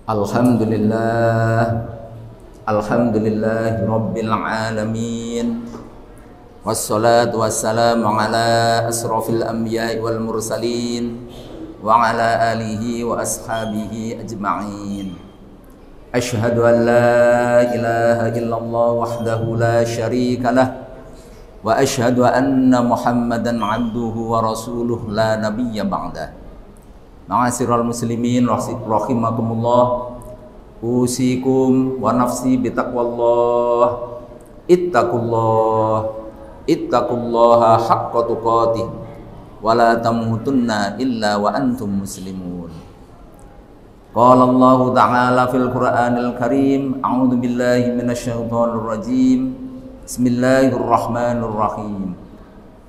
Alhamdulillah, alhamdulillahi rabbil alamin. Wassalatu wassalamu ala asrafil anbiya'i wal mursalin wa ala alihi wa ashabihi ajma'in. Ashhadu an la ilaha illallah wahdahu la syarika lah wa ashhadu anna Muhammadan abduhu wa rasuluh la nabiyya ba'dah. Ma'asyiral muslimin rahimakumullah, usikum wa nafsi bitaqwallah. Ittaqullaha haqqa tuqatih wa la tamutunna illa wa antum muslimun. Qala Allah ta'ala fil Qur'anil Karim, a'udzu billahi minasyaitonir rajim. Bismillahirrahmanirrahim.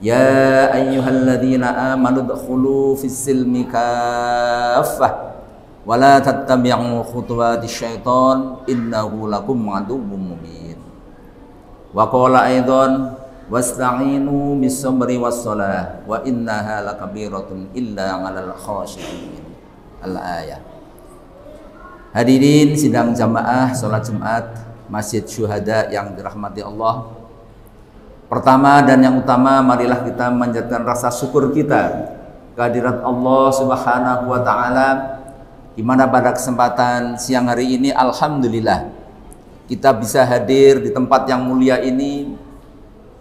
Ya ayyuhalladzina amanu dkhulu fis-silmi kaffah wa la tattabi'u khutuwatis syaitan innahu lakum aduwwum mubin. Wa qala aidan wasta'inu bis-sabri was-shalah wa innaha lakabiratun illa 'alal khashiyin. Al-ayah. Hadirin sidang jamaah salat Jumat Masjid Syuhada yang dirahmati Allah. Pertama dan yang utama, marilah kita menjadikan rasa syukur kita kehadirat Allah Subhanahu wa Ta'ala, di mana pada kesempatan siang hari ini alhamdulillah kita bisa hadir di tempat yang mulia ini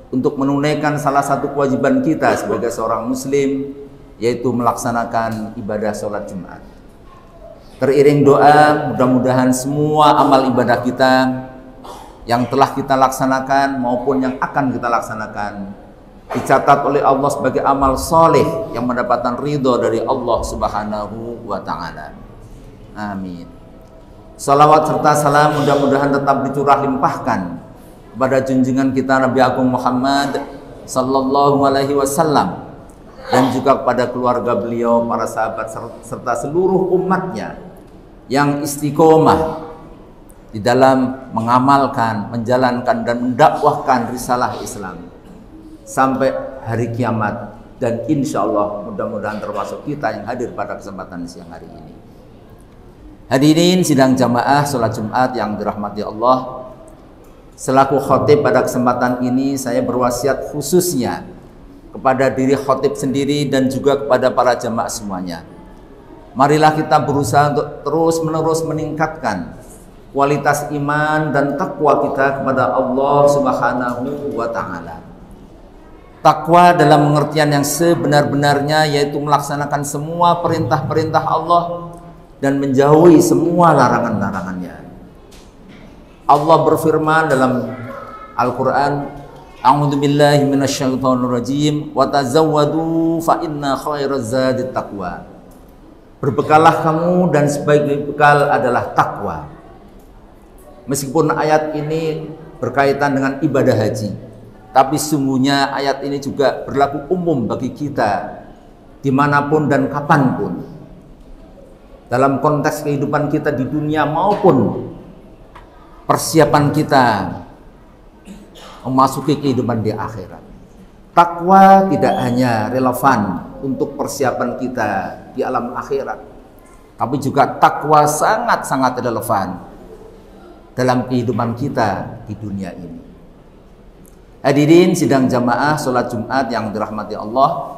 untuk menunaikan salah satu kewajiban kita sebagai seorang muslim, yaitu melaksanakan ibadah sholat Jumat. Teriring doa, mudah-mudahan semua amal ibadah kita yang telah kita laksanakan maupun yang akan kita laksanakan dicatat oleh Allah sebagai amal soleh yang mendapatkan ridho dari Allah Subhanahu wa Ta'ala. Amin. Salawat serta salam mudah-mudahan tetap dicurah limpahkan kepada junjungan kita Nabi Agung Muhammad sallallahu alaihi wasallam, dan juga kepada keluarga beliau, para sahabat serta seluruh umatnya yang istiqomah di dalam mengamalkan, menjalankan dan mendakwahkan risalah Islam sampai hari kiamat, dan insya Allah mudah-mudahan termasuk kita yang hadir pada kesempatan siang hari ini. Hadirin sidang jamaah sholat Jumat yang dirahmati Allah, selaku khotib pada kesempatan ini saya berwasiat khususnya kepada diri khotib sendiri dan juga kepada para jamaah semuanya. Marilah kita berusaha untuk terus-menerus meningkatkan kualitas iman dan takwa kita kepada Allah Subhanahu wa Ta'ala. Takwa dalam pengertian yang sebenar-benarnya, yaitu melaksanakan semua perintah-perintah Allah dan menjauhi semua larangan-larangannya. Allah berfirman dalam Al-Quran, a'udzu billahi minasyaitonir rajim, wa tazawwadu fa inna khairaz zadit taqwa. Berbekalah kamu dan sebaik bekal adalah takwa. Meskipun ayat ini berkaitan dengan ibadah haji, tapi sungguhnya ayat ini juga berlaku umum bagi kita dimanapun dan kapanpun, dalam konteks kehidupan kita di dunia maupun persiapan kita memasuki kehidupan di akhirat. Takwa tidak hanya relevan untuk persiapan kita di alam akhirat, tapi juga takwa sangat-sangat relevan dalam kehidupan kita di dunia ini. Hadirin sidang jamaah sholat Jumat yang dirahmati Allah,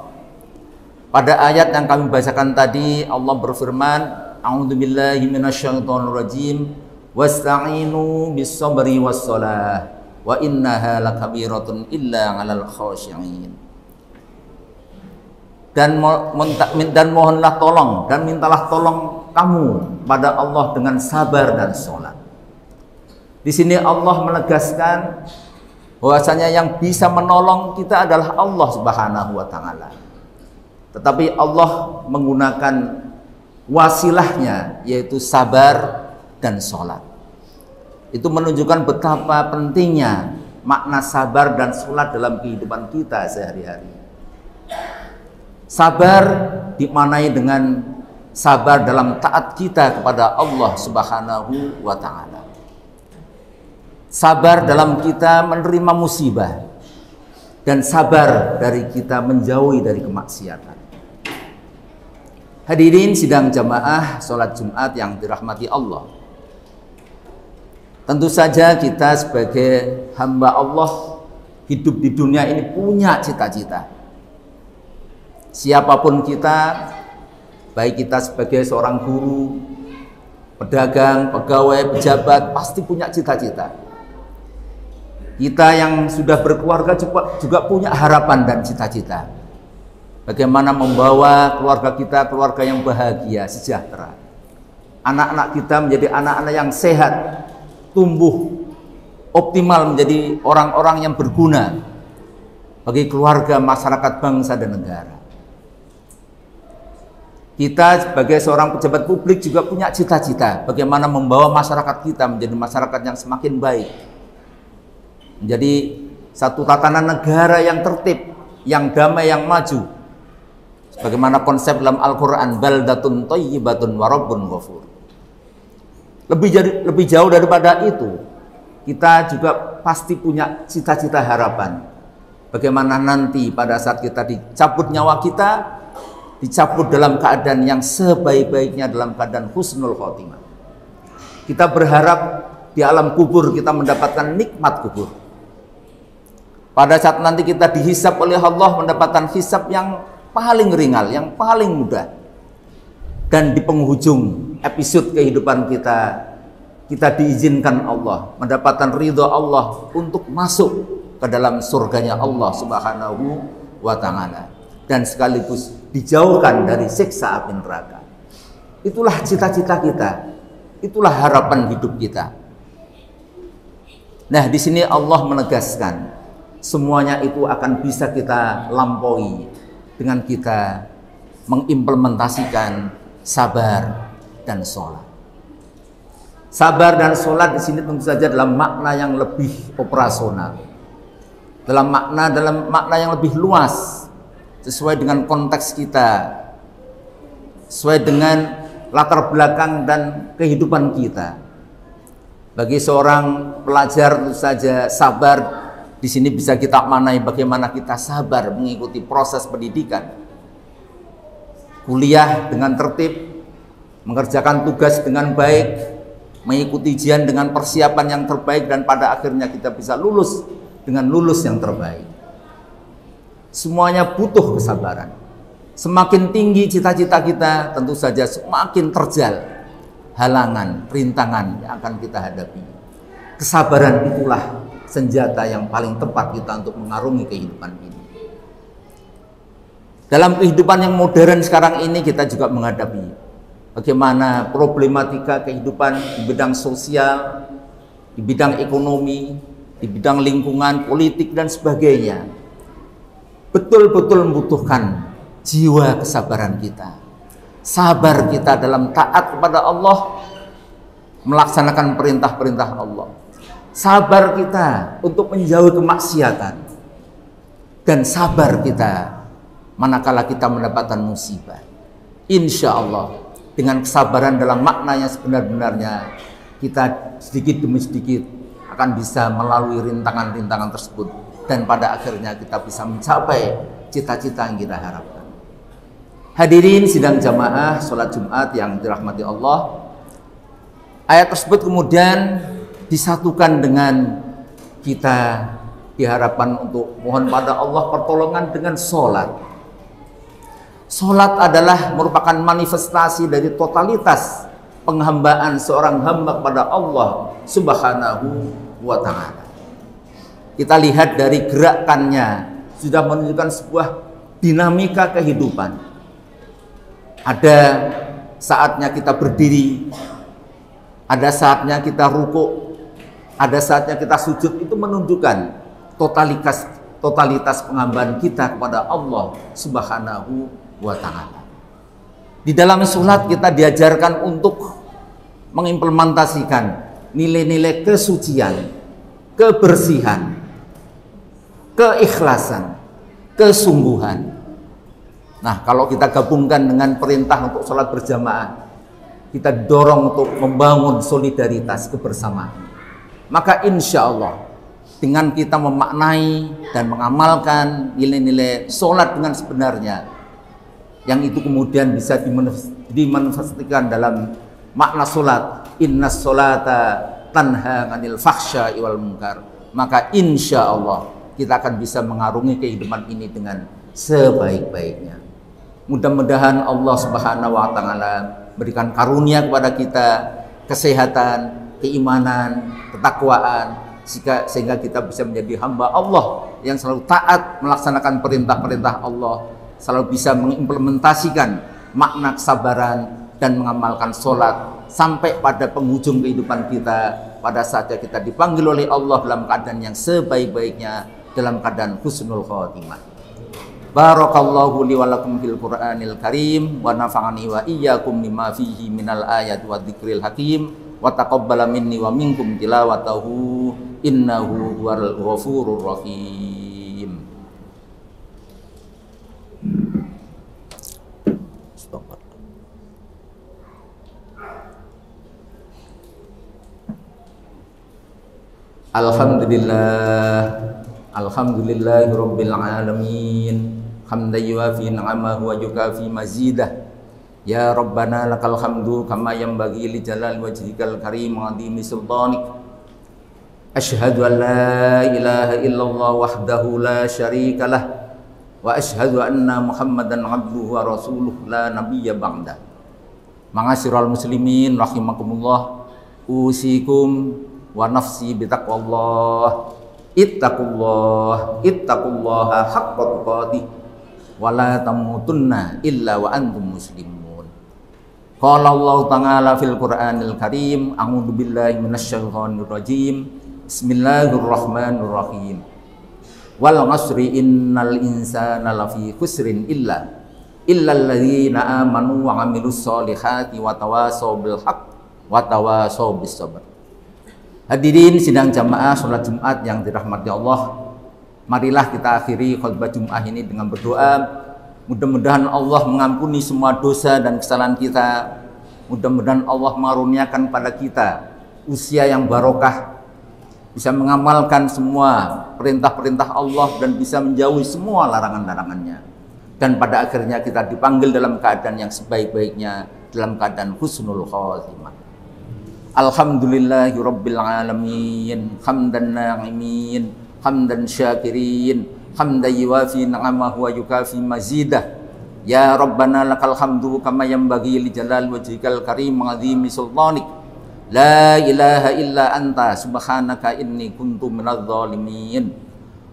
pada ayat yang kami bacakan tadi Allah berfirman, a'udzu billahi minasyaitonir rajim, wasta'inu bis-sabri was-shalah wa innaha lakabiratun illa 'alal khashiyin. Dan mohonlah tolong dan mintalah tolong kamu pada Allah dengan sabar dan sholat. Di sini Allah menegaskan bahwasanya yang bisa menolong kita adalah Allah Subhanahu wa Ta'ala. Tetapi Allah menggunakan wasilahnya, yaitu sabar dan sholat. Itu menunjukkan betapa pentingnya makna sabar dan sholat dalam kehidupan kita sehari-hari. Sabar dimaknai dengan sabar dalam taat kita kepada Allah Subhanahu wa Ta'ala. Sabar dalam kita menerima musibah, dan sabar dari kita menjauhi dari kemaksiatan. Hadirin sidang jamaah sholat Jumat yang dirahmati Allah. Tentu saja kita sebagai hamba Allah hidup di dunia ini punya cita-cita. Siapapun kita, baik kita sebagai seorang guru, pedagang, pegawai, pejabat, pasti punya cita-cita. Kita yang sudah berkeluarga juga punya harapan dan cita-cita. Bagaimana membawa keluarga kita keluarga yang bahagia, sejahtera. Anak-anak kita menjadi anak-anak yang sehat, tumbuh optimal menjadi orang-orang yang berguna bagi keluarga, masyarakat, bangsa, dan negara. Kita sebagai seorang pejabat publik juga punya cita-cita bagaimana membawa masyarakat kita menjadi masyarakat yang semakin baik, menjadi satu tatanan negara yang tertib, yang damai, yang maju. Sebagaimana konsep dalam Al-Quran, baldatun thayyibatun wa rabbun ghafur. Lebih jauh daripada itu, kita juga pasti punya cita-cita harapan. Bagaimana nanti pada saat kita dicabut nyawa kita, dicabut dalam keadaan yang sebaik-baiknya, dalam keadaan husnul khotimah. Kita berharap di alam kubur kita mendapatkan nikmat kubur. Pada saat nanti kita dihisab oleh Allah, mendapatkan hisab yang paling ringan, yang paling mudah. Dan di penghujung episode kehidupan kita diizinkan Allah mendapatkan ridho Allah untuk masuk ke dalam surganya Allah Subhanahu wa ta'ala, dan sekaligus dijauhkan dari siksa api neraka. Itulah cita-cita kita, itulah harapan hidup kita. Nah, di sini Allah menegaskan semuanya itu akan bisa kita lampaui dengan kita mengimplementasikan sabar dan sholat. Sabar dan sholat di sini tentu saja dalam makna yang lebih operasional, dalam makna yang lebih luas, sesuai dengan konteks kita, sesuai dengan latar belakang dan kehidupan kita. Bagi seorang pelajar tentu saja sabar di sini bisa kita maknai bagaimana kita sabar mengikuti proses pendidikan, kuliah dengan tertib, mengerjakan tugas dengan baik, mengikuti ujian dengan persiapan yang terbaik, dan pada akhirnya kita bisa lulus dengan lulus yang terbaik. Semuanya butuh kesabaran. Semakin tinggi cita-cita kita, tentu saja semakin terjal halangan, rintangan yang akan kita hadapi. Kesabaran itulah senjata yang paling tepat kita untuk mengarungi kehidupan ini. Dalam kehidupan yang modern sekarang ini, kita juga menghadapi bagaimana problematika kehidupan di bidang sosial, di bidang ekonomi, di bidang lingkungan, politik, dan sebagainya. Betul-betul membutuhkan jiwa kesabaran kita. Sabar kita dalam taat kepada Allah, melaksanakan perintah-perintah Allah. Sabar kita untuk menjauhi kemaksiatan, dan sabar kita manakala kita mendapatkan musibah. Insya Allah dengan kesabaran dalam maknanya sebenar-benarnya, kita sedikit demi sedikit akan bisa melalui rintangan-rintangan tersebut, dan pada akhirnya kita bisa mencapai cita-cita yang kita harapkan. Hadirin sidang jamaah sholat Jumat yang dirahmati Allah, ayat tersebut kemudian disatukan dengan kita diharapkan untuk mohon pada Allah pertolongan dengan sholat. Sholat adalah merupakan manifestasi dari totalitas penghambaan seorang hamba kepada Allah Subhanahu wa ta'ala. Kita lihat dari gerakannya sudah menunjukkan sebuah dinamika kehidupan. Ada saatnya kita berdiri, ada saatnya kita rukuk, ada saatnya kita sujud. Itu menunjukkan totalitas penghambaan kita kepada Allah Subhanahu wa ta'ala. Di dalam sholat kita diajarkan untuk mengimplementasikan nilai-nilai kesucian, kebersihan, keikhlasan, kesungguhan. Nah, kalau kita gabungkan dengan perintah untuk sholat berjamaah, kita dorong untuk membangun solidaritas kebersamaan. Maka insya Allah dengan kita memaknai dan mengamalkan nilai-nilai sholat dengan sebenarnya, yang itu kemudian bisa dimanfaatkan dalam makna solat. Innas solata tanha 'anil fahsya'i wal munkar. Maka insya Allah kita akan bisa mengarungi kehidupan ini dengan sebaik-baiknya. Mudah-mudahan Allah Subhanahu wa taala berikan karunia kepada kita kesehatan, keimanan, ketakwaan, sehingga kita bisa menjadi hamba Allah yang selalu taat melaksanakan perintah-perintah Allah, selalu bisa mengimplementasikan makna kesabaran dan mengamalkan sholat sampai pada penghujung kehidupan kita, pada saatnya kita dipanggil oleh Allah dalam keadaan yang sebaik-baiknya, dalam keadaan husnul khotimah. Barakallahu li wa lakum fil Qur'anil Karim wa nafa'ani wa iyyakum bima fihi minal ayati wa dzikril hakim wa taqabbala minni wa minkum tilawatahu innahu huwal ghafurur rahim. Alhamdulillahi rabbil alamin, hamdan yuafi ni'amahu wa yukafi mazidah. Ya Rabbana lakal hamdu kama yanbaghi li jalali wajhikal karim wa 'azimi sultanik. Asyhadu an la ilaha illallah wahdahu la syarika lah wa asyhadu anna Muhammadan 'abduhu wa rasuluh la nabiyya ba'da. Ma'asyiral muslimin rahimakumullah, usikum wa nafsi bitaqwallah. Ittaqullaha haqqa tuqatih wa la tamutunna illa wa antum muslimun. Qala Allah ta'ala fil Qur'anil Karim, a'udzu billahi minasyaitonir rajim. Bismillahirrahmanirrahim. Wal 'asri innal insana lafi khusrin illa alladzina amanu wa 'amilus solihati wa tawasaw bil haqq wa tawasaw bis sabr. Hadirin sidang jamaah sholat Jumat yang dirahmati Allah, marilah kita akhiri khutbah Jumat ini dengan berdoa. Mudah-mudahan Allah mengampuni semua dosa dan kesalahan kita. Mudah-mudahan Allah mengaruniakan pada kita usia yang barokah, bisa mengamalkan semua perintah-perintah Allah dan bisa menjauhi semua larangan-larangannya. Dan pada akhirnya kita dipanggil dalam keadaan yang sebaik-baiknya, dalam keadaan husnul khotimah. Alhamdulillahi rabbil alamin, hamdan na'imin, hamdan syakirin, hamdan yuwafi ni'amahu wa yukafi mazidah. Ya Rabbana lakal hamdu kama yanbaghi li jalal wajhikal karim wa 'azimi sultanik. La ilaha illa anta subhanaka inni kuntu minadh dhalimin.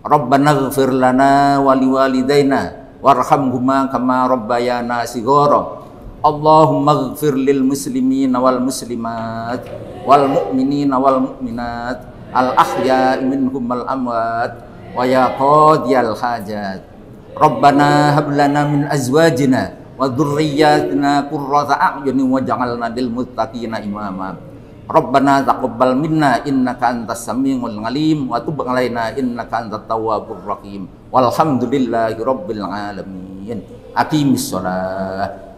Rabbana ighfir lana wa liwalidayna warhamhuma kama rabbayana shighara. Allahumma ighfir lil muslimina wal muslimat wal mu'minina wal mu'minat al ahya'i minhum wal amwat wa ya qadiyal hajat. Rabbana hab lana min azwajina wa dhurriyyatina qurrata a'yunin waj'alna lil muttaqina imama. Rabbana taqabbal minna innaka antas samiul alim wa tub 'alaina innaka antat tawwabur rahim. Walhamdulillahi rabbil alamin. Aqimis shalah.